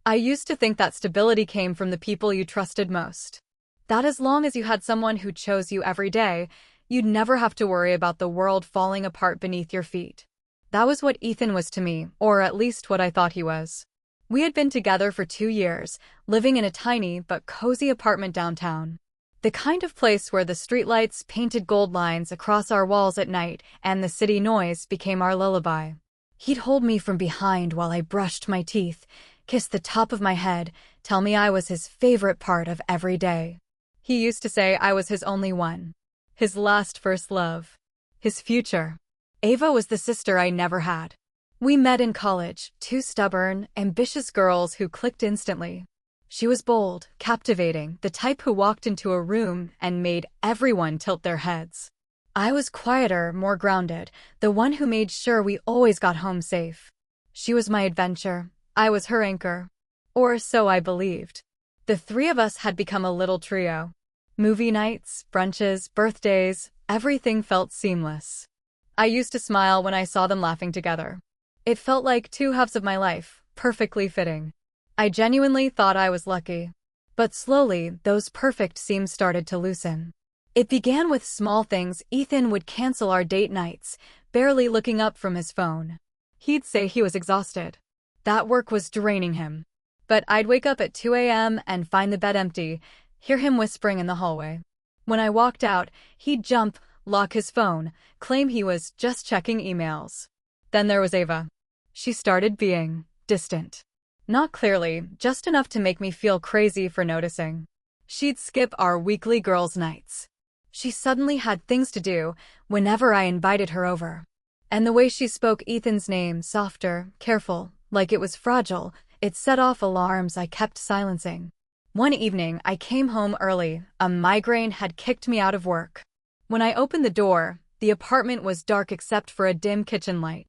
I used to think that stability came from the people you trusted most. That as long as you had someone who chose you every day, you'd never have to worry about the world falling apart beneath your feet. That was what Ethan was to me, or at least what I thought he was. We had been together for 2 years, living in a tiny but cozy apartment downtown. The kind of place where the streetlights painted gold lines across our walls at night and the city noise became our lullaby. He'd hold me from behind while I brushed my teeth, kiss the top of my head, tell me I was his favorite part of every day. He used to say I was his only one. His last first love. His future. Ava was the sister I never had. We met in college, two stubborn, ambitious girls who clicked instantly. She was bold, captivating, the type who walked into a room and made everyone tilt their heads. I was quieter, more grounded, the one who made sure we always got home safe. She was my adventure. I was her anchor. Or so I believed. The three of us had become a little trio. Movie nights, brunches, birthdays, everything felt seamless. I used to smile when I saw them laughing together. It felt like two halves of my life, perfectly fitting. I genuinely thought I was lucky. But slowly, those perfect seams started to loosen. It began with small things. Ethan would cancel our date nights, barely looking up from his phone. He'd say he was exhausted. That work was draining him. But I'd wake up at 2 a.m. and find the bed empty, hear him whispering in the hallway. When I walked out, he'd jump, lock his phone, claim he was just checking emails. Then there was Ava. She started being distant. Not clearly, just enough to make me feel crazy for noticing. She'd skip our weekly girls' nights. She suddenly had things to do whenever I invited her over. And the way she spoke Ethan's name, softer, careful, like it was fragile, it set off alarms I kept silencing. One evening, I came home early. A migraine had kicked me out of work. When I opened the door, the apartment was dark except for a dim kitchen light.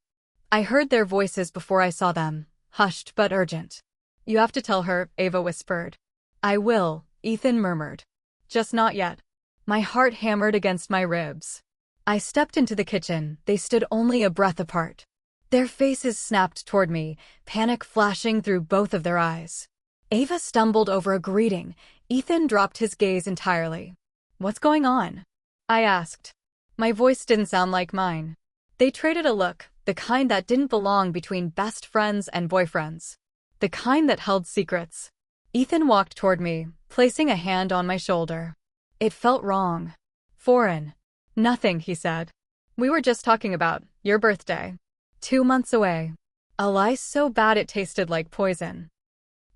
I heard their voices before I saw them, hushed but urgent. "You have to tell her," Ava whispered. "I will," Ethan murmured. "Just not yet." My heart hammered against my ribs. I stepped into the kitchen. They stood only a breath apart. Their faces snapped toward me, panic flashing through both of their eyes. Ava stumbled over a greeting. Ethan dropped his gaze entirely. "What's going on?" I asked. My voice didn't sound like mine. They traded a look, the kind that didn't belong between best friends and boyfriends. The kind that held secrets. Ethan walked toward me, placing a hand on my shoulder. It felt wrong. Foreign. "Nothing," he said. "We were just talking about your birthday. 2 months away." A lie so bad it tasted like poison.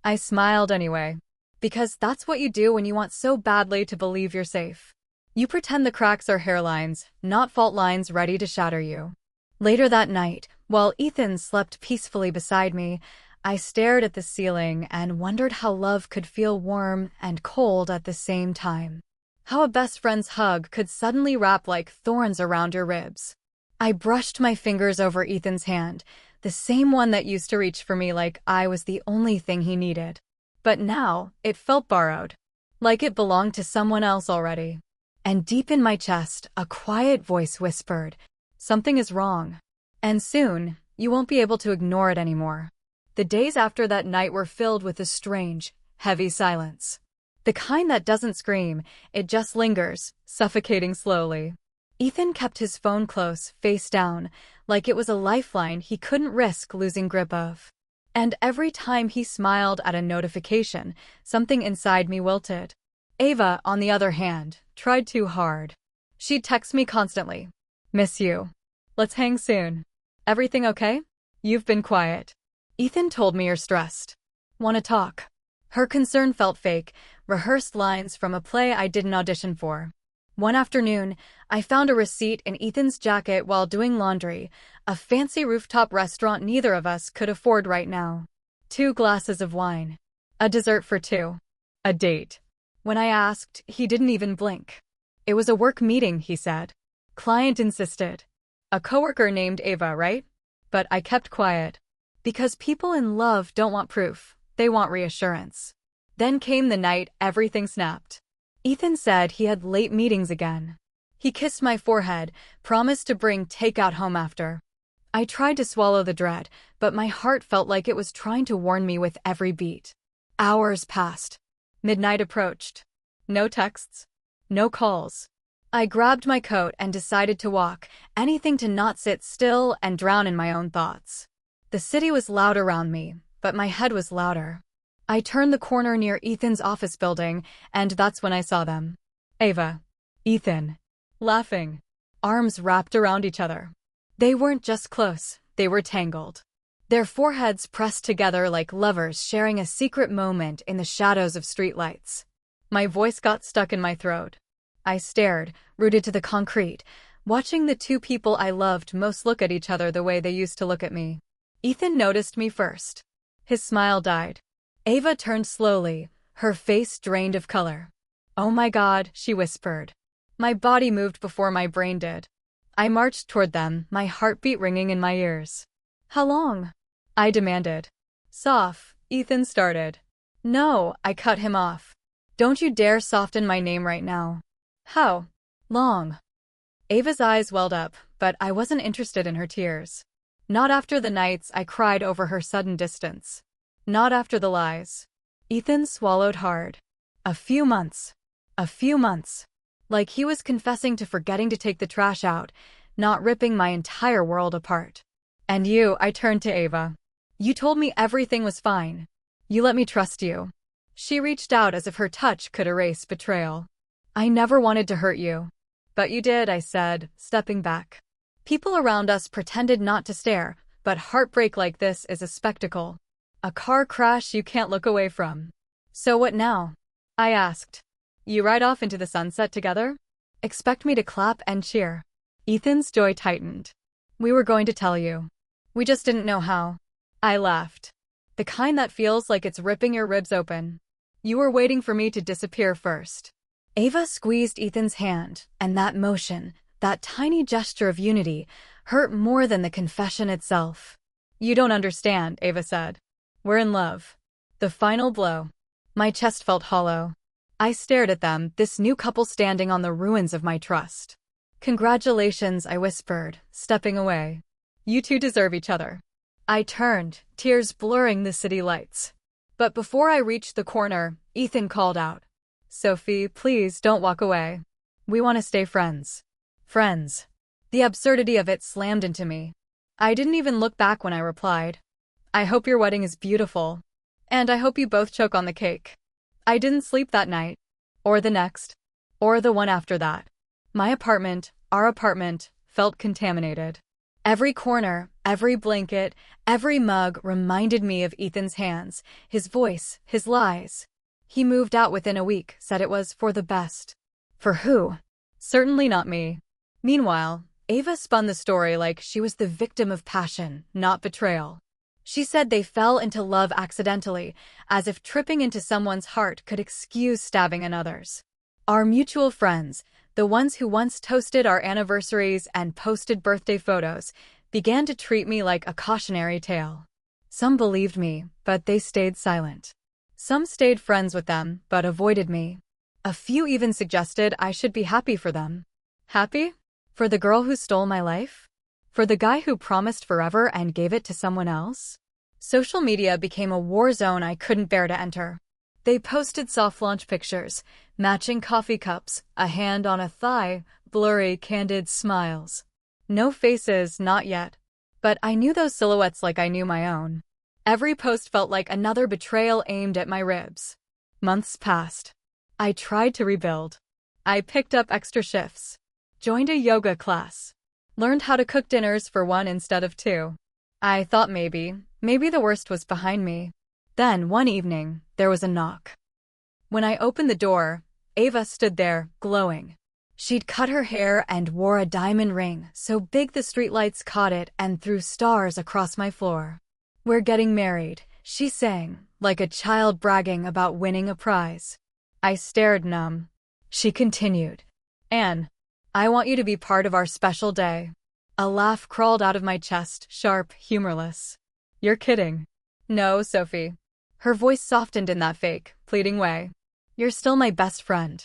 I smiled anyway. Because that's what you do when you want so badly to believe you're safe. You pretend the cracks are hairlines, not fault lines ready to shatter you. Later that night, while Ethan slept peacefully beside me, I stared at the ceiling and wondered how love could feel warm and cold at the same time. How a best friend's hug could suddenly wrap like thorns around your ribs. I brushed my fingers over Ethan's hand, the same one that used to reach for me like I was the only thing he needed. But now, it felt borrowed. Like it belonged to someone else already. And deep in my chest, a quiet voice whispered, "Something is wrong. And soon, you won't be able to ignore it anymore." The days after that night were filled with a strange, heavy silence. The kind that doesn't scream, it just lingers, suffocating slowly. Ethan kept his phone close, face down, like it was a lifeline he couldn't risk losing grip of. And every time he smiled at a notification, something inside me wilted. Ava, on the other hand, tried too hard. She'd text me constantly. "Miss you. Let's hang soon. Everything okay? You've been quiet." "Ethan told me you're stressed. Wanna talk?" Her concern felt fake, rehearsed lines from a play I didn't audition for. One afternoon, I found a receipt in Ethan's jacket while doing laundry, a fancy rooftop restaurant neither of us could afford right now. 2 glasses of wine. A dessert for 2. A date. When I asked, he didn't even blink. "It was a work meeting," he said. "Client insisted." A coworker named Ava, right? But I kept quiet. Because people in love don't want proof, they want reassurance. Then came the night everything snapped. Ethan said he had late meetings again. He kissed my forehead, promised to bring takeout home after. I tried to swallow the dread, but my heart felt like it was trying to warn me with every beat. Hours passed. Midnight approached. No texts. No calls. I grabbed my coat and decided to walk, anything to not sit still and drown in my own thoughts. The city was loud around me, but my head was louder. I turned the corner near Ethan's office building, and that's when I saw them. Ava. Ethan. Laughing. Arms wrapped around each other. They weren't just close, they were tangled. Their foreheads pressed together like lovers sharing a secret moment in the shadows of streetlights. My voice got stuck in my throat. I stared, rooted to the concrete, watching the two people I loved most look at each other the way they used to look at me. Ethan noticed me first. His smile died. Ava turned slowly, her face drained of color. "Oh my God," she whispered. My body moved before my brain did. I marched toward them, my heartbeat ringing in my ears. "How long?" I demanded. "Soph," Ethan started. "No," I cut him off. "Don't you dare soften my name right now." "How long?" Ava's eyes welled up, but I wasn't interested in her tears. Not after the nights I cried over her sudden distance. Not after the lies. Ethan swallowed hard. A few months. A few months. Like he was confessing to forgetting to take the trash out, not ripping my entire world apart. "And you," I turned to Ava. "You told me everything was fine. You let me trust you." She reached out as if her touch could erase betrayal. "I never wanted to hurt you." "But you did," I said, stepping back. People around us pretended not to stare, but heartbreak like this is a spectacle. A car crash you can't look away from. "So what now?" I asked. "You ride off into the sunset together? Expect me to clap and cheer." Ethan's joy tightened. "We were going to tell you. We just didn't know how." I laughed. "The kind that feels like it's ripping your ribs open. You were waiting for me to disappear first." Ava squeezed Ethan's hand, and that motion, that tiny gesture of unity, hurt more than the confession itself. "You don't understand," Ava said. "We're in love." The final blow. My chest felt hollow. I stared at them, this new couple standing on the ruins of my trust. "Congratulations," I whispered, stepping away. "You two deserve each other." I turned, tears blurring the city lights. But before I reached the corner, Ethan called out. "Sophie, please don't walk away. We want to stay friends." Friends. The absurdity of it slammed into me. I didn't even look back when I replied. "I hope your wedding is beautiful. And I hope you both choke on the cake." I didn't sleep that night. Or the next. Or the one after that. My apartment, our apartment, felt contaminated. Every corner, every blanket, every mug reminded me of Ethan's hands, his voice, his lies. He moved out within a week, said it was for the best. For who? Certainly not me. Meanwhile, Ava spun the story like she was the victim of passion, not betrayal. She said they fell into love accidentally, as if tripping into someone's heart could excuse stabbing another's. Our mutual friends, the ones who once toasted our anniversaries and posted birthday photos, began to treat me like a cautionary tale. Some believed me, but they stayed silent. Some stayed friends with them, but avoided me. A few even suggested I should be happy for them. Happy? For the girl who stole my life? For the guy who promised forever and gave it to someone else? Social media became a war zone I couldn't bear to enter. They posted soft launch pictures, matching coffee cups, a hand on a thigh, blurry, candid smiles. No faces, not yet. But I knew those silhouettes like I knew my own. Every post felt like another betrayal aimed at my ribs. Months passed. I tried to rebuild. I picked up extra shifts. Joined a yoga class. Learned how to cook dinners for one instead of two. I thought maybe the worst was behind me. Then, one evening, there was a knock. When I opened the door, Ava stood there, glowing. She'd cut her hair and wore a diamond ring, so big the streetlights caught it and threw stars across my floor. "We're getting married," she sang, like a child bragging about winning a prize. I stared numb. She continued. "Anne, I want you to be part of our special day." A laugh crawled out of my chest, sharp, humorless. "You're kidding." "No, Sophie." Her voice softened in that fake, pleading way. "You're still my best friend.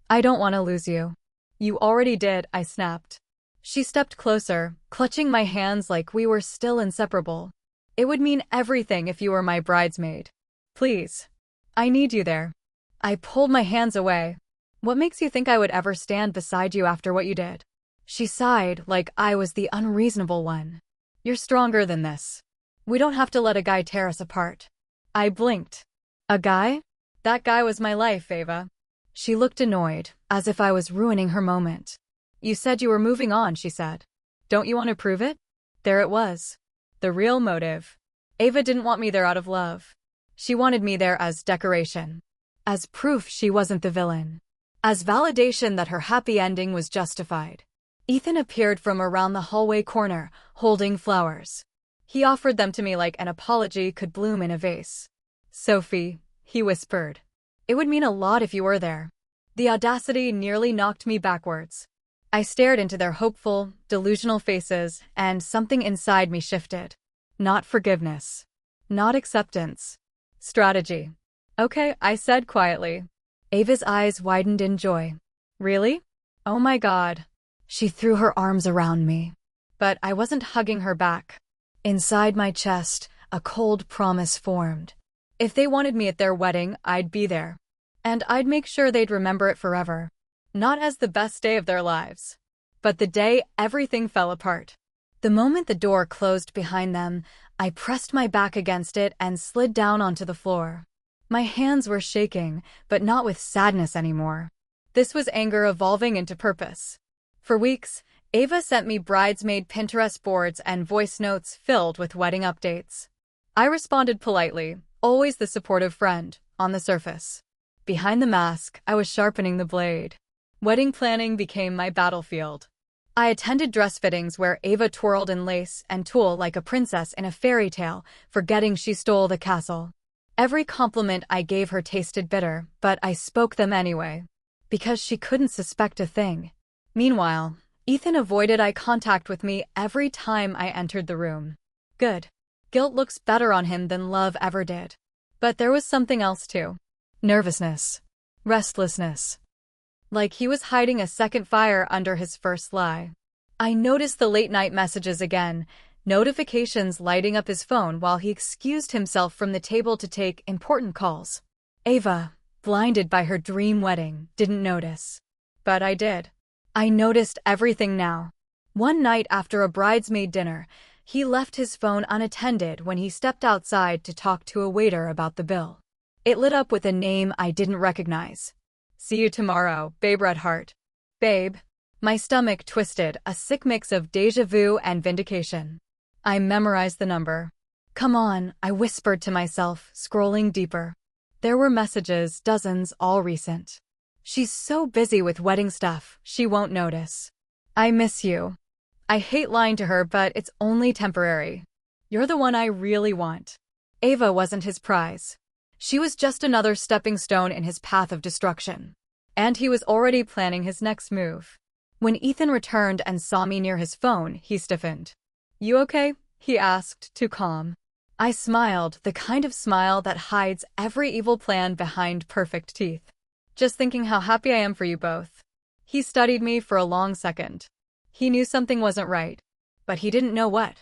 I don't want to lose you." "You already did," I snapped. She stepped closer, clutching my hands like we were still inseparable. It would mean everything if you were my bridesmaid. Please. I need you there. I pulled my hands away. What makes you think I would ever stand beside you after what you did? She sighed like I was the unreasonable one. You're stronger than this. We don't have to let a guy tear us apart. I blinked. A guy? That guy was my life, Ava. She looked annoyed, as if I was ruining her moment. You said you were moving on, she said. Don't you want to prove it? There it was. The real motive. Ava didn't want me there out of love. She wanted me there as decoration. As proof she wasn't the villain. As validation that her happy ending was justified. Ethan appeared from around the hallway corner, holding flowers. He offered them to me like an apology could bloom in a vase. Sophie, he whispered. It would mean a lot if you were there. The audacity nearly knocked me backwards. I stared into their hopeful, delusional faces, and something inside me shifted. Not forgiveness. Not acceptance. Strategy. Okay, I said quietly. Ava's eyes widened in joy. Really? Oh my God. She threw her arms around me. But I wasn't hugging her back. Inside my chest, a cold promise formed. If they wanted me at their wedding, I'd be there. And I'd make sure they'd remember it forever. Not as the best day of their lives, but the day everything fell apart. The moment the door closed behind them, I pressed my back against it and slid down onto the floor. My hands were shaking, but not with sadness anymore. This was anger evolving into purpose. For weeks, Ava sent me bridesmaid Pinterest boards and voice notes filled with wedding updates. I responded politely, always the supportive friend, on the surface. Behind the mask, I was sharpening the blade. Wedding planning became my battlefield. I attended dress fittings where Ava twirled in lace and tulle like a princess in a fairy tale, forgetting she stole the castle. Every compliment I gave her tasted bitter, but I spoke them anyway. Because she couldn't suspect a thing. Meanwhile, Ethan avoided eye contact with me every time I entered the room. Good. Guilt looks better on him than love ever did. But there was something else too. Nervousness. Restlessness. Like he was hiding a second fire under his first lie. I noticed the late-night messages again, notifications lighting up his phone while he excused himself from the table to take important calls. Ava, blinded by her dream wedding, didn't notice. But I did. I noticed everything now. One night after a bridesmaid dinner, he left his phone unattended when he stepped outside to talk to a waiter about the bill. It lit up with a name I didn't recognize. See you tomorrow, Babe Redheart. Babe. My stomach twisted, a sick mix of déjà vu and vindication. I memorized the number. Come on, I whispered to myself, scrolling deeper. There were messages, dozens, all recent. She's so busy with wedding stuff, she won't notice. I miss you. I hate lying to her, but it's only temporary. You're the one I really want. Ava wasn't his prize. She was just another stepping stone in his path of destruction. And he was already planning his next move. When Ethan returned and saw me near his phone, he stiffened. You okay? He asked, too calm. I smiled, the kind of smile that hides every evil plan behind perfect teeth. Just thinking how happy I am for you both. He studied me for a long second. He knew something wasn't right. But he didn't know what.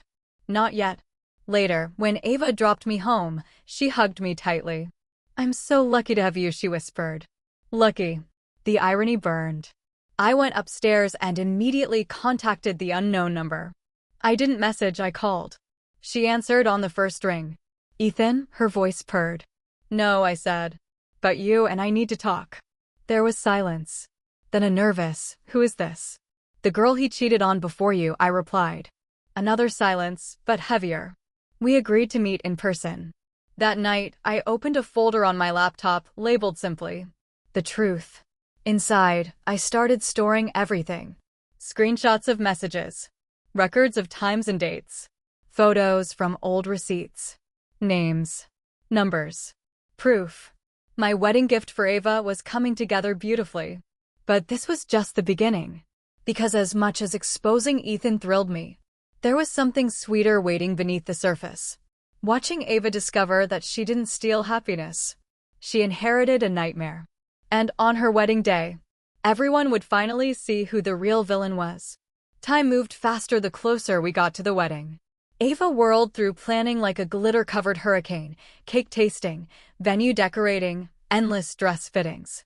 Not yet. Later, when Ava dropped me home, she hugged me tightly. I'm so lucky to have you, she whispered. Lucky. The irony burned. I went upstairs and immediately contacted the unknown number. I didn't message, I called. She answered on the first ring. Ethan, her voice purred. No, I said. But you and I need to talk. There was silence. Then a nervous, who is this? The girl he cheated on before you, I replied. Another silence, but heavier. We agreed to meet in person. That night, I opened a folder on my laptop, labeled simply, The Truth. Inside, I started storing everything. Screenshots of messages. Records of times and dates. Photos from old receipts. Names. Numbers. Proof. My wedding gift for Ava was coming together beautifully. But this was just the beginning. Because as much as exposing Ethan thrilled me, there was something sweeter waiting beneath the surface. Watching Ava discover that she didn't steal happiness. She inherited a nightmare. And on her wedding day, everyone would finally see who the real villain was. Time moved faster the closer we got to the wedding. Ava whirled through planning like a glitter-covered hurricane, cake tasting, venue decorating, endless dress fittings.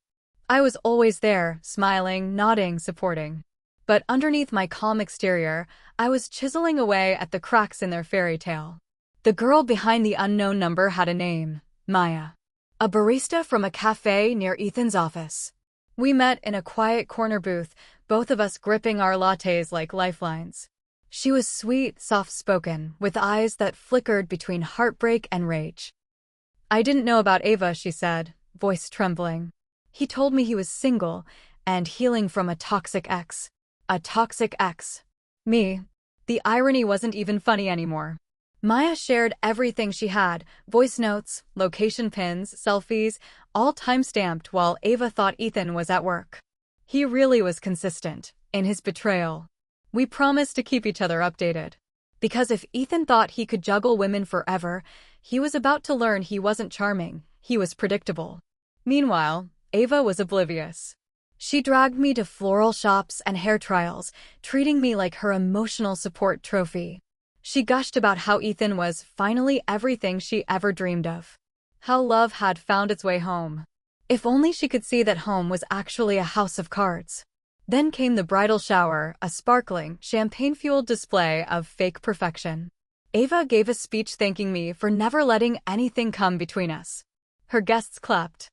I was always there, smiling, nodding, supporting. But underneath my calm exterior, I was chiseling away at the cracks in their fairy tale. The girl behind the unknown number had a name, Maya. A barista from a cafe near Ethan's office. We met in a quiet corner booth, both of us gripping our lattes like lifelines. She was sweet, soft-spoken, with eyes that flickered between heartbreak and rage. "I didn't know about Ava," she said, voice trembling. "He told me he was single and healing from a toxic ex." A toxic ex. Me. The irony wasn't even funny anymore. Maya shared everything she had, voice notes, location pins, selfies, all time-stamped while Ava thought Ethan was at work. He really was consistent in his betrayal. We promised to keep each other updated. Because if Ethan thought he could juggle women forever, he was about to learn he wasn't charming, he was predictable. Meanwhile, Ava was oblivious. She dragged me to floral shops and hair trials, treating me like her emotional support trophy. She gushed about how Ethan was finally everything she ever dreamed of. How love had found its way home. If only she could see that home was actually a house of cards. Then came the bridal shower, a sparkling, champagne-fueled display of fake perfection. Ava gave a speech thanking me for never letting anything come between us. Her guests clapped.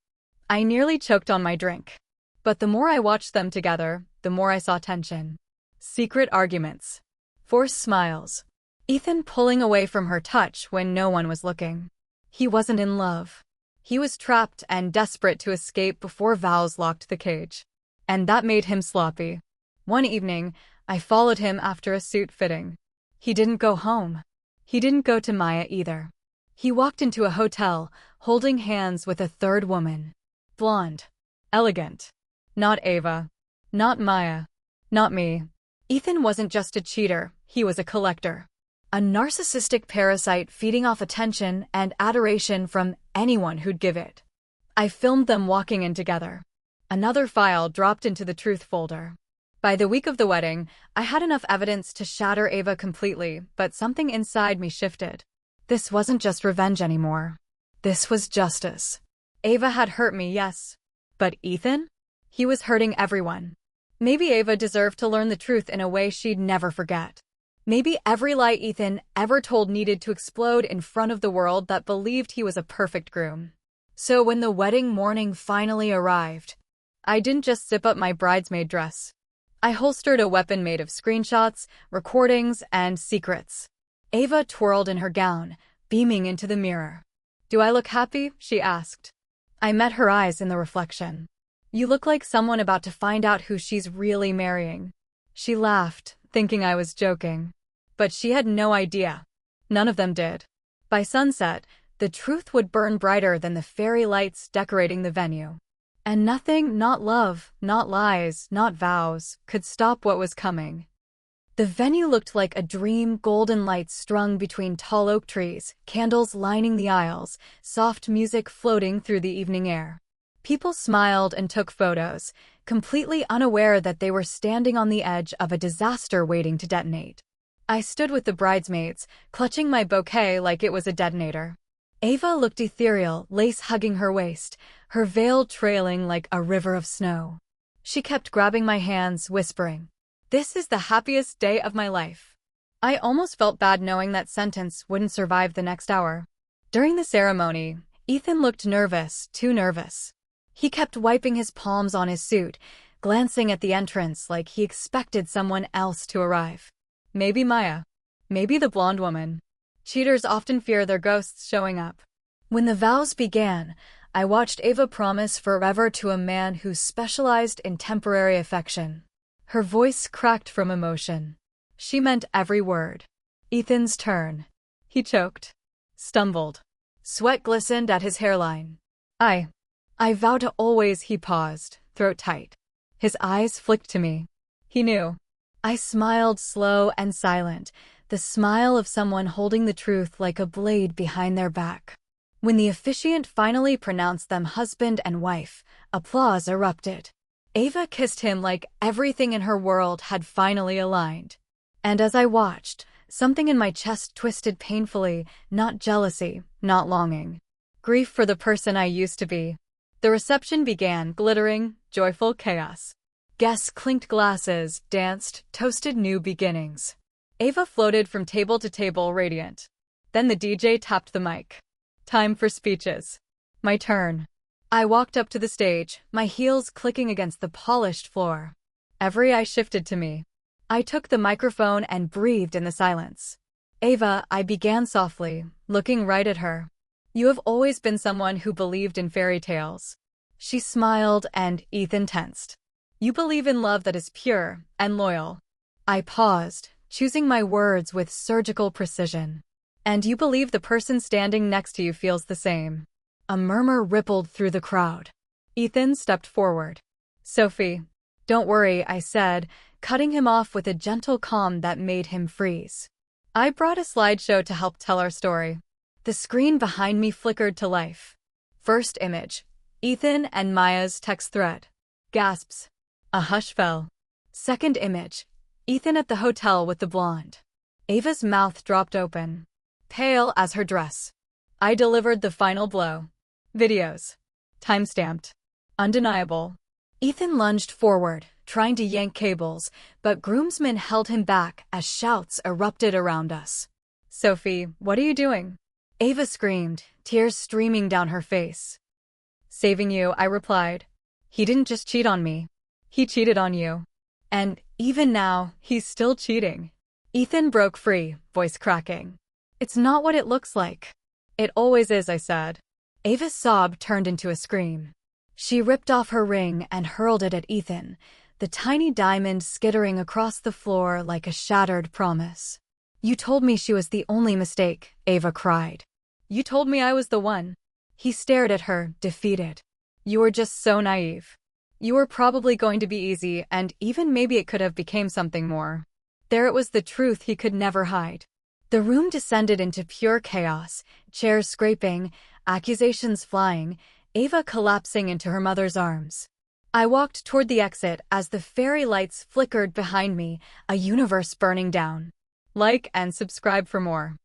I nearly choked on my drink. But the more I watched them together, the more I saw tension. Secret arguments. Forced smiles. Ethan pulling away from her touch when no one was looking. He wasn't in love. He was trapped and desperate to escape before vows locked the cage. And that made him sloppy. One evening, I followed him after a suit fitting. He didn't go home. He didn't go to Maya either. He walked into a hotel, holding hands with a third woman. Blonde. Elegant. Not Ava. Not Maya. Not me. Ethan wasn't just a cheater, he was a collector. A narcissistic parasite feeding off attention and adoration from anyone who'd give it. I filmed them walking in together. Another file dropped into the truth folder. By the week of the wedding, I had enough evidence to shatter Ava completely, but something inside me shifted. This wasn't just revenge anymore. This was justice. Ava had hurt me, yes. But Ethan? He was hurting everyone. Maybe Ava deserved to learn the truth in a way she'd never forget. Maybe every lie Ethan ever told needed to explode in front of the world that believed he was a perfect groom. So when the wedding morning finally arrived, I didn't just zip up my bridesmaid dress. I holstered a weapon made of screenshots, recordings, and secrets. Ava twirled in her gown, beaming into the mirror. "Do I look happy?" she asked. I met her eyes in the reflection. "You look like someone about to find out who she's really marrying." She laughed, thinking I was joking. But she had no idea. None of them did. By sunset, the truth would burn brighter than the fairy lights decorating the venue. And nothing, not love, not lies, not vows, could stop what was coming. The venue looked like a dream, golden lights strung between tall oak trees, candles lining the aisles, soft music floating through the evening air. People smiled and took photos, completely unaware that they were standing on the edge of a disaster waiting to detonate. I stood with the bridesmaids, clutching my bouquet like it was a detonator. Ava looked ethereal, lace hugging her waist, her veil trailing like a river of snow. She kept grabbing my hands, whispering, "This is the happiest day of my life." I almost felt bad knowing that sentence wouldn't survive the next hour. During the ceremony, Ethan looked nervous, too nervous. He kept wiping his palms on his suit, glancing at the entrance like he expected someone else to arrive. Maybe Maya. Maybe the blonde woman. Cheaters often fear their ghosts showing up. When the vows began, I watched Ava promise forever to a man who specialized in temporary affection. Her voice cracked from emotion. She meant every word. Ethan's turn. He choked. Stumbled. Sweat glistened at his hairline. I vow to always, he paused, throat tight. His eyes flicked to me. He knew. I smiled slow and silent, the smile of someone holding the truth like a blade behind their back. When the officiant finally pronounced them husband and wife, applause erupted. Ava kissed him like everything in her world had finally aligned. And as I watched, something in my chest twisted painfully, not jealousy, not longing. Grief for the person I used to be. The reception began, glittering, joyful chaos. Guests clinked glasses, danced, toasted new beginnings. Ava floated from table to table, radiant. Then the DJ tapped the mic. Time for speeches. My turn. I walked up to the stage, my heels clicking against the polished floor. Every eye shifted to me. I took the microphone and breathed in the silence. Ava, I began softly, looking right at her. You have always been someone who believed in fairy tales. She smiled and Ethan tensed. You believe in love that is pure and loyal. I paused, choosing my words with surgical precision. And you believe the person standing next to you feels the same. A murmur rippled through the crowd. Ethan stepped forward. Sophie, don't worry, I said, cutting him off with a gentle calm that made him freeze. I brought a slideshow to help tell our story. The screen behind me flickered to life. First image. Ethan and Maya's text thread. Gasps. A hush fell. Second image. Ethan at the hotel with the blonde. Ava's mouth dropped open, pale as her dress. I delivered the final blow. Videos. Timestamped. Undeniable. Ethan lunged forward, trying to yank cables, but groomsmen held him back as shouts erupted around us. Sophie, what are you doing? Ava screamed, tears streaming down her face. Saving you, I replied. He didn't just cheat on me. He cheated on you. And even now, he's still cheating. Ethan broke free, voice cracking. It's not what it looks like. It always is, I said. Ava's sob turned into a scream. She ripped off her ring and hurled it at Ethan, the tiny diamond skittering across the floor like a shattered promise. You told me she was the only mistake, Ava cried. You told me I was the one. He stared at her, defeated. You were just so naive. You were probably going to be easy, and even maybe it could have become something more. There it was, the truth he could never hide. The room descended into pure chaos, chairs scraping, accusations flying, Ava collapsing into her mother's arms. I walked toward the exit as the fairy lights flickered behind me, a universe burning down. Like and subscribe for more.